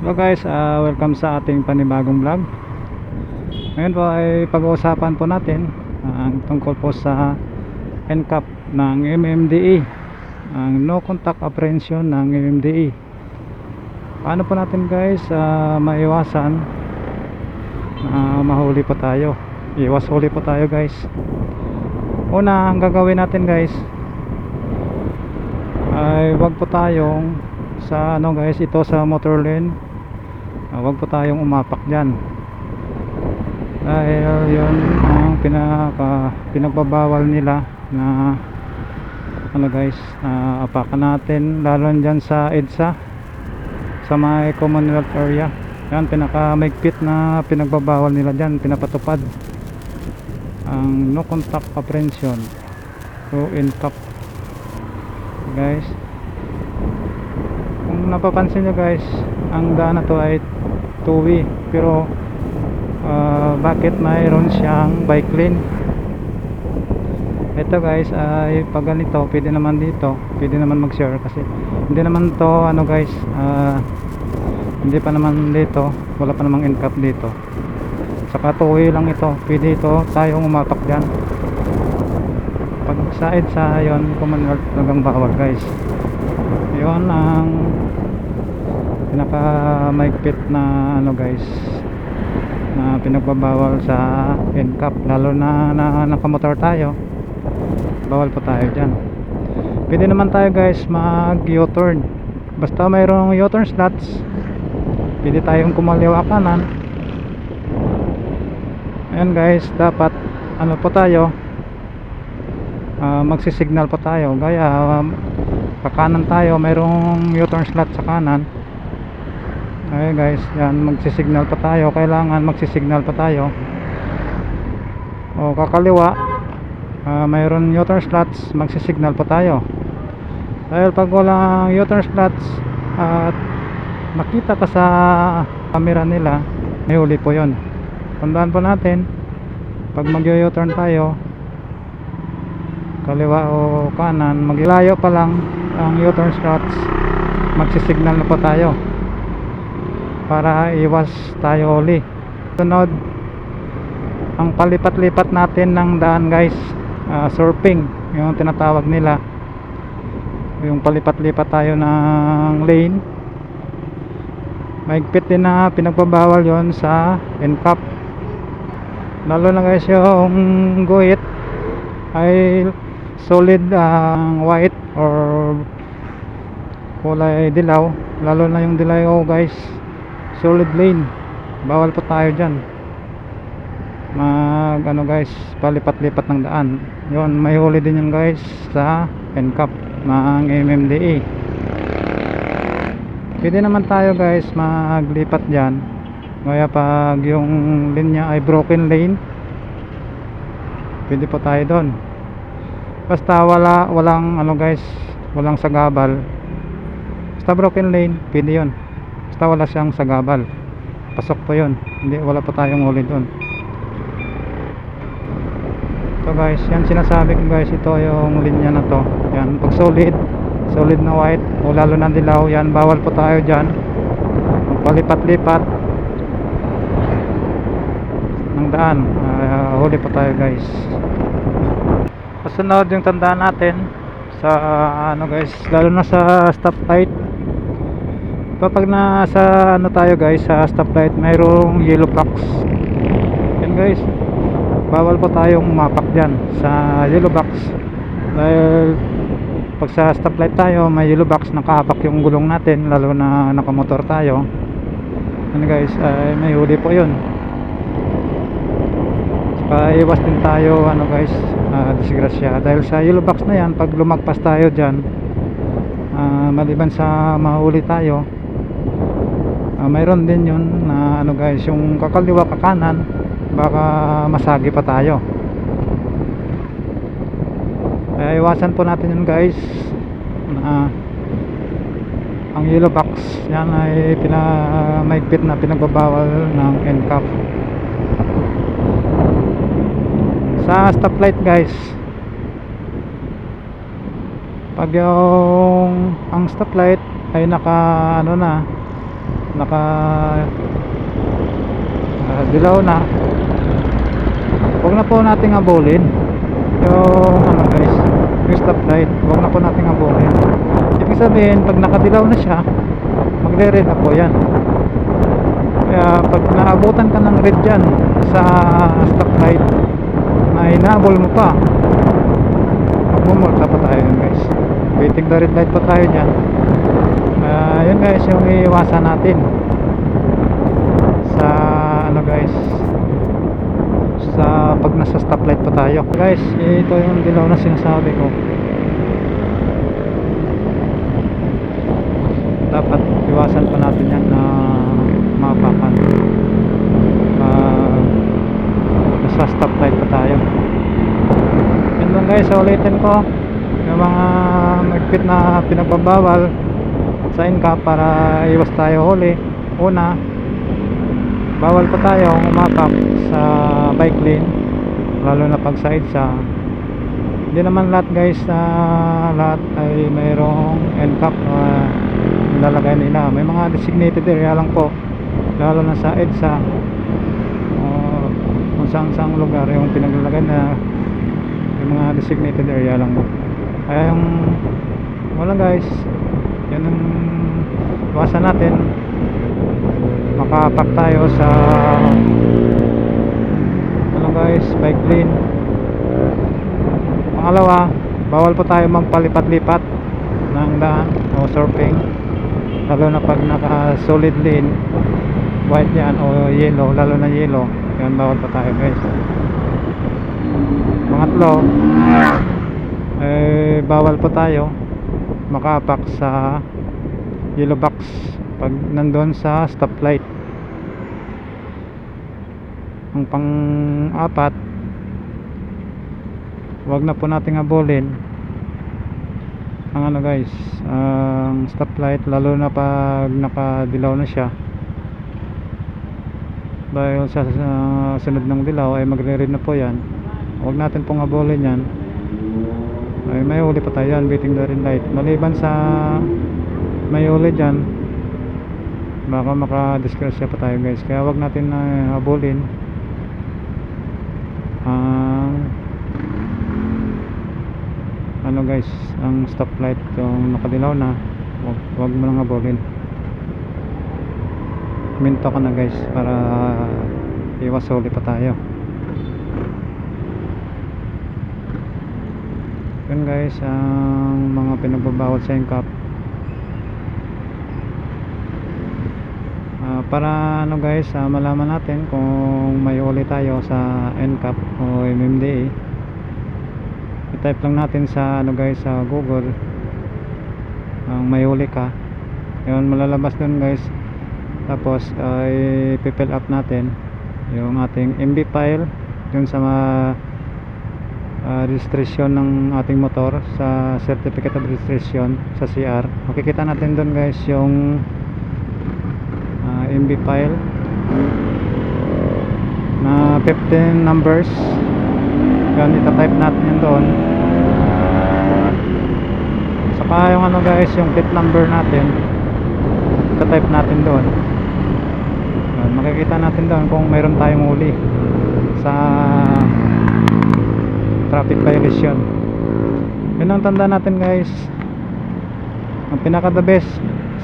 Hello guys, welcome sa ating panibagong vlog. Ngayon po ay pag-uusapan po natin ang tungkol po sa NCAP ng MMDA, ang No Contact Apprehension ng MMDA. Paano po natin guys maiwasan na mahuli po tayo, iwas huli po tayo guys. Una, ang gagawin natin guys ay wag po tayong sa guys, ito sa motor lane. Wag po tayong umapak dyan dahil yun ang pinagbabawal nila na guys, apakan natin lalo dyan sa EDSA, sa may Commonwealth area. Yan, pinakamaigpit na pinagbabawal nila dyan, pinapatupad ang no contact apprehension o NCAP guys. Kung napapansin nyo guys, ang daan na to ay two-way, pero bakit mayroon siyang bike lane? Ito guys ay pag ganito, pwede naman dito, pwede naman mag-share kasi hindi naman to guys, hindi pa naman dito, wala pa namang NCAP dito. Saka two-way lang ito, pwede ito tayong umapak dyan. Pag sa EDSA yun, Commonwealth talagang bawal guys. Yun ang pinakamaigpit na guys, na pinagbabawal sa NCAP, lalo na nakamotor tayo, bawal po tayo dyan. Pwede naman tayo guys mag U-turn, basta mayroong U-turn slots, pwede tayong kumaliwa kanan. Ayan guys, dapat po tayo, magsisignal po tayo, gaya kakanan tayo, mayroong U-turn slot sa kanan. Okay guys, yan, magsisignal pa tayo, kailangan magsisignal pa tayo. O kakaliwa, mayroon U-turn slots, magsisignal pa tayo. Dahil pag walang U-turn slots at makita ka sa camera nila, may huli po yun. Tandaan po natin, pag mag-U-turn tayo, kaliwa o kanan, maglayo pa lang ang U-turn slots, magsisignal na po tayo para iwas tayo huli. Sunod, ang palipat-lipat natin ng daan guys, surfing yung tinatawag nila, yung palipat-lipat tayo ng lane. Maigpit din na pinagbabawal yon sa NCAP, lalo na guys yung guhit ay solid white or kulay dilaw, lalo na yung dilaw guys, solid lane, bawal po tayo dyan mag guys, palipat-lipat ng daan. Yun, may huli din yun guys sa NCAP ng MMDA. Pwede naman tayo guys maglipat dyan, kaya pag yung linya ay broken lane, pwede po tayo doon, basta walang guys, walang sagabal. Basta broken lane, pwede yun, basta wala siyang sagabal, pasok po yun, hindi, wala pa tayong huli doon. Ito guys, yan sinasabi ko guys, ito yung linya na to, yan, pag solid na white o lalo na dilaw, yan, bawal po tayo dyan palipat-lipat ng daan, huli po tayo guys. Kasunod, yung tandaan natin sa guys, lalo na sa stoplight, kapag nasa tayo guys, sa stoplight mayroong yellow box. Yan guys, bawal po tayong umapak dyan sa yellow box, dahil pag sa stoplight tayo may yellow box, nakaapak yung gulong natin, lalo na nakamotor tayo. Yan guys, ay may huli po yun. Saka iwas din tayo guys, disgrasya, dahil sa yellow box na yan, pag lumagpas tayo dyan, maliban sa mahuli tayo, mayroon din yun na guys, yung kakaliwa ka kanan, baka masagi pa tayo. Kaya iwasan po natin yun guys, ang yellow box yan ay maigpit na pinagbabawal ng NCAP. Sa stoplight guys, pag ang stoplight ay naka dilaw na, huwag na po nating habulin yung ano guys, yung stoplight. Huwag na po nating habulin. Ibig sabihin, pag nakadilaw na siya, magre-red na po yan. Kaya pag naabutan ka ng red dyan sa stoplight na inaabol mo pa, magmumulta pa tayo guys. Waiting the red light pa tayo dyan. Yun guys yung iiwasan natin sa ano guys, sa pag nasa stoplight pa tayo guys. Ito yung dilaw na sinasabi ko. Dapat iwasan pa natin yan na mapakan nasa stoplight pa tayo. Yun lang guys, ulitin ko yung mga magpit na pinagbabawal sa NCAP para iwas tayo huli. Una, bawal pa tayong umapak sa bike lane, lalo na pag sa EDSA. Hindi naman lahat guys na lahat ay mayroong NCAP nilalagay nila. May mga designated area lang po, lalo na sa EDSA, kung saan lugar yung pinaglalagay na yung mga designated area lang po. Kaya yung wala guys, yan ang iwasan natin, makapak tayo sa ano guys, bike lane. Pangalawa, bawal po tayo magpalipat-lipat ng daan o surfing, lalo na pag naka solid lane, white yan o yellow, lalo na yellow, yan bawal pa tayo guys. Pangatlo, bawal po tayo makapak sa yellow box pag nandun sa stoplight. Ang pang-apat, wag na po nating habulin ang ano guys, ang stoplight, lalo na pag nakadilaw na siya, dahil sa sunod ng dilaw ay magre-red na po yan. Wag natin pong habulin yan, ay may huli pa tayo yan, waiting the red light. Maliban sa may huli dyan, baka makadisgrasya pa tayo guys. Kaya wag natin habulin ang ano guys, ang stoplight. Yung nakadilaw na, wag mo lang habulin, minto ka na guys para iwas huli pa tayo. Yun guys ang mga pinagbabawal sa NCAP, para ano guys, malaman natin kung may huli tayo sa NCAP o MMDA. I-type lang natin sa ano guys, sa Google ang may huli ka, yun malalabas dun guys. Tapos i-fill up natin yung ating MB file dun sa registration ng ating motor, sa certificate of registration sa CR. Makikita natin dun guys yung MB file na 15 numbers. Yan, itatype natin yun doon. Saka yung ano guys, yung plate number natin, itatype natin doon. Yan, makikita natin doon kung mayroon tayong huli sa traffic violation. Yun ang tanda natin guys. Ang pinaka the best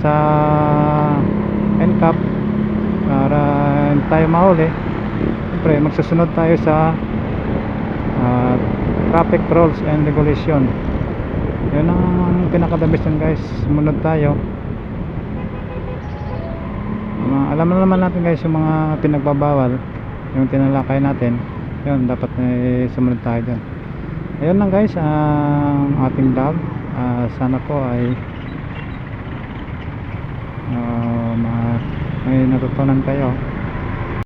sa NCAP para hindi tayo mahuli, siyempre magsusunod tayo sa traffic rules and regulation. Yun ang pinaka the best guys. Sumunod tayo. Alam na naman natin guys yung mga pinagbabawal, yung tinalakay natin, yun dapat sumunod tayo dyan. Ayun lang guys ang ating vlog. Sana po ay may natutunan kayo.